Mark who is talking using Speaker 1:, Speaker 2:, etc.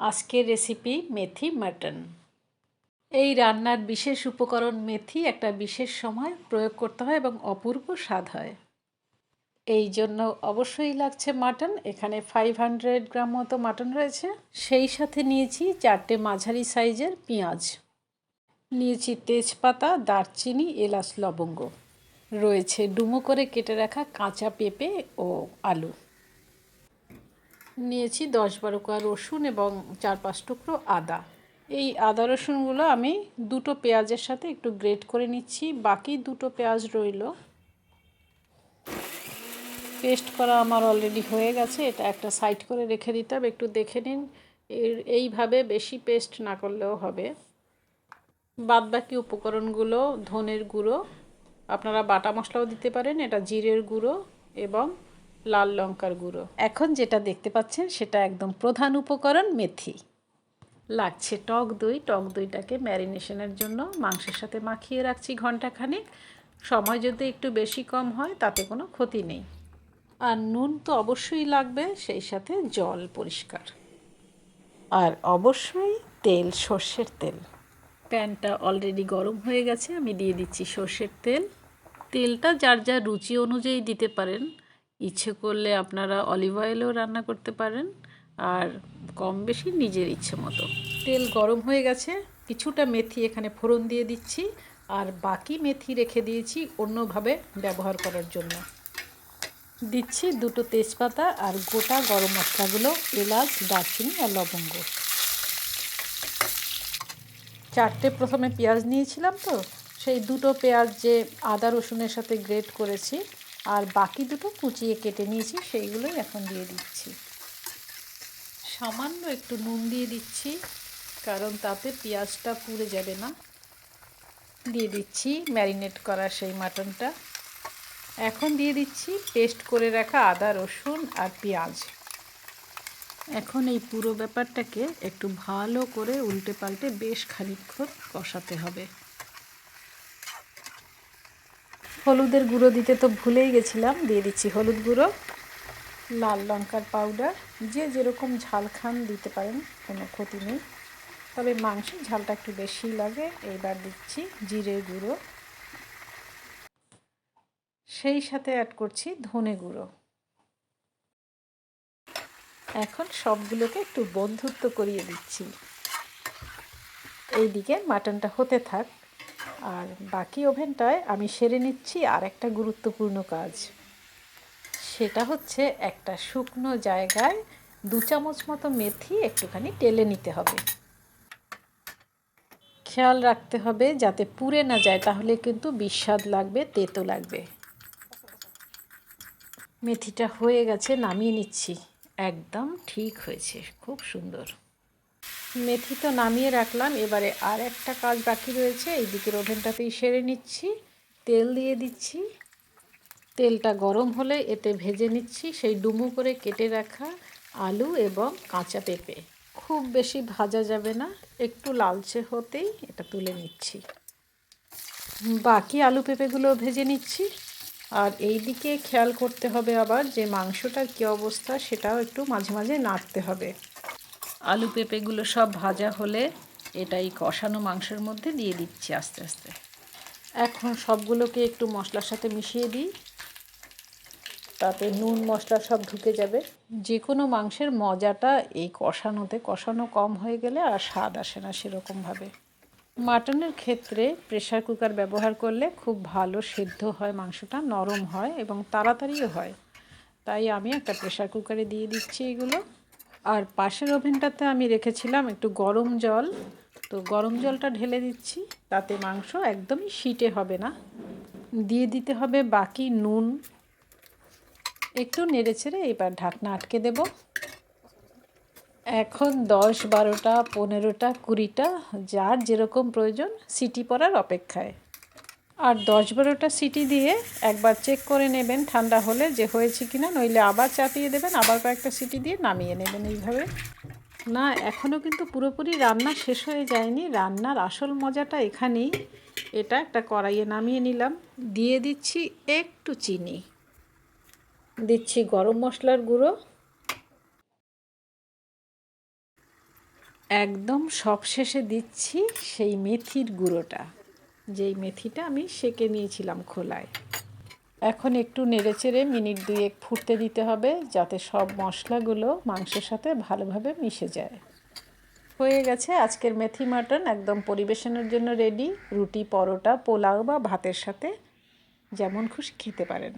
Speaker 1: আজকের রেসিপি মেথি মাটন। এই রান্নার বিশেষ উপকরণ মেথি একটা বিশেষ সময় প্রয়োগ করতে হয় এবং অপূর্ব স্বাদ হয়। এই জন্য অবশ্যই লাগছে মাটন। এখানে 500 গ্রাম মতো মাটন রয়েছে। সেই সাথে নিয়েছি 4টে মাঝারি সাইজের পেঁয়াজ, নিয়েছি তেজপাতা, দারচিনি, এলাচ, লবঙ্গ, রয়েছে ডুমো করে কেটে রাখা কাঁচা পেঁপে ও আলু, নিয়েছি 10-12 কোয়া রসুন এবং 4-5 টুকরো আদা। এই আদা রসুনগুলো আমি দুটো পেঁয়াজের সাথে একটু গ্রেট করে নিচ্ছি। বাকি দুটো পেঁয়াজ রইল। পেস্ট করা আমার অলরেডি হয়ে গেছে। এটা একটা সাইড করে রেখে দিতে হবে। একটু দেখে নিন, এইভাবে বেশি পেস্ট না করলেও হবে। বাদবাকি উপকরণগুলো ধনের গুঁড়ো, আপনারা বাটা মশলাও দিতে পারেন, এটা জিরের গুঁড়ো এবং লাল লঙ্কার গুঁড়ো। এখন যেটা দেখতে পাচ্ছেন সেটা একদম প্রধান উপকরণ মেথি। লাগছে টক দই। টক দইটাকে ম্যারিনেশনের জন্য মাংসের সাথে মাখিয়ে রাখছি ঘন্টাখানেক। সময় যদি একটু বেশি কম হয় তাতে কোনো ক্ষতি নেই। আর নুন তো অবশ্যই লাগবে, সেই সাথে জল পরিষ্কার, আর অবশ্যই তেল, সর্ষের তেল। প্যানটা অলরেডি গরম হয়ে গেছে, আমি দিয়ে দিচ্ছি সর্ষের তেল। তেলটা যার যার রুচি অনুযায়ী দিতে পারেন। ইচ্ছে করলে আপনারা অলিভ অয়েলেও রান্না করতে পারেন, আর কম বেশি নিজের ইচ্ছে মতো। তেল গরম হয়ে গেছে, কিছুটা মেথি এখানে ফোড়ন দিয়ে দিচ্ছি, আর বাকি মেথি রেখে দিয়েছি অন্যভাবে ব্যবহার করার জন্য। দিচ্ছি দুটো তেজপাতা আর গোটা গরম মশলাগুলো, এলাচ, দারচিনি আর লবঙ্গ। 4টে প্রথমে পেঁয়াজ নিয়েছিলাম, তো সেই দুটো পেঁয়াজ যে আদা রসুনের সাথে গ্রেট করেছি, আর বাকি দুটো কুচিয়ে কেটে নিয়েছি, সেইগুলোই এখন দিয়ে দিচ্ছি। সামান্য একটু নুন দিয়ে দিচ্ছি, কারণ তাতে পেঁয়াজটা পুড়ে যাবে না। দিয়ে দিচ্ছি ম্যারিনেট করা সেই মাটনটা। এখন দিয়ে দিচ্ছি পেস্ট করে রাখা আদা রসুন আর পেঁয়াজ। এখন এই পুরো ব্যাপারটাকে একটু ভালো করে উল্টে পাল্টে বেশ খানিকক্ষণ কষাতে হবে। হলুদের গুঁড়ো দিতে তো ভুলেই গেছিলাম, দিয়ে দিচ্ছি হলুদ গুঁড়ো, লাল লঙ্কার পাউডার। যে যেরকম ঝাল খান দিতে পারেন, কোনো ক্ষতি নেই, তবে মাংসের ঝালটা একটু বেশি লাগে। এইবার দিচ্ছি জিরের গুঁড়ো, সেই সাথে অ্যাড করছি ধনে গুঁড়ো। এখন সবগুলোকে একটু বন্ধুত্ব করিয়ে দিচ্ছি। এইদিকে মাটনটা হতে থাক, আর বাকি ওভেনটায় আমি সেরে নিচ্ছি আর একটা গুরুত্বপূর্ণ কাজ। সেটা হচ্ছে একটা শুকনো জায়গায় 2 চামচ মতো মেথি একটুখানি টেলে নিতে হবে। খেয়াল রাখতে হবে যাতে পুড়ে না যায়, তাহলে কিন্তু বিস্বাদ লাগবে, তেতো লাগবে। মেথিটা হয়ে গেছে, নামিয়ে নিচ্ছি। একদম ঠিক হয়েছে, খুব সুন্দর। মেথি তো নামিয়ে রাখলাম, এবারে আর একটা কাজ বাকি রয়েছে। এই দিকের ওভেনটাতেই সেরে নিচ্ছি। তেল দিয়ে দিচ্ছি। তেলটা গরম হলে এতে ভেজে নিচ্ছি সেই ডুমো করে কেটে রাখা আলু এবং কাঁচা পেঁপে। খুব বেশি ভাজা যাবে না, একটু লালচে হতেই এটা তুলে নিচ্ছি। বাকি আলু পেঁপেগুলো ভেজে নিচ্ছি। আর এই দিকে খেয়াল করতে হবে আবার যে মাংসটার কী অবস্থা, সেটাও একটু মাঝে মাঝে নাড়তে হবে। আলু পেঁপেগুলো সব ভাজা হলে এটাই কষানো মাংসের মধ্যে দিয়ে দিচ্ছি আস্তে আস্তে। এখন সবগুলোকে একটু মশলার সাথে মিশিয়ে দিই, তাতে নুন মশলা সব ঢুকে যাবে। যে কোনো মাংসের মজাটা এই কষানোতে, কষানো কম হয়ে গেলে আর স্বাদ আসে না সেরকমভাবে। মাটনের ক্ষেত্রে প্রেসার কুকার ব্যবহার করলে খুব ভালো সেদ্ধ হয়, মাংসটা নরম হয় এবং তাড়াতাড়িও হয়। তাই আমি একটা প্রেসার কুকারে দিয়ে দিচ্ছি এগুলো। আর পাশের ওভেনটাতে আমি রেখেছিলাম একটু গরম জল, তো গরম জলটা ঢেলে দিচ্ছি, তাতে মাংস একদমই শিটে হবে না। দিয়ে দিতে হবে বাকি নুন, একটু নেড়ে ছেড়ে এবার ঢাকনা আটকে দেব। এখন 10-12টা 15টা 20টা যার যেরকম প্রয়োজন সিটি পড়ার অপেক্ষায়। আর 10-12টা সিটি দিয়ে একবার চেক করে নেবেন ঠান্ডা হলে যে হয়েছে কিনা, নইলে আবার চাপিয়ে দেবেন, আবার কয়েকটা সিটি দিয়ে নামিয়ে নেবেন এইভাবে। না, এখনও কিন্তু পুরোপুরি রান্না শেষ হয়ে যায়নি। রান্নার আসল মজাটা এখানেই। এটা একটা কড়াইয়ে নামিয়ে নিলাম, দিয়ে দিচ্ছি একটু চিনি, দিচ্ছি গরম মশলার গুঁড়ো, একদম সবশেষে দিচ্ছি সেই মেথির গুঁড়োটা, যেই মেথিটা আমি সেঁকে নিয়েছিলাম খোলায়। এখন একটু নেড়েচেড়ে মিনিট 2 ফুটতে দিতে হবে, যাতে সব মশলাগুলো মাংসের সাথে ভালোভাবে মিশে যায়। হয়ে গেছে আজকের মেথি মাটন, একদম পরিবেশনের জন্য রেডি। রুটি, পরোটা, পোলাও বা ভাতের সাথে যেমন খুশি খেতে পারেন।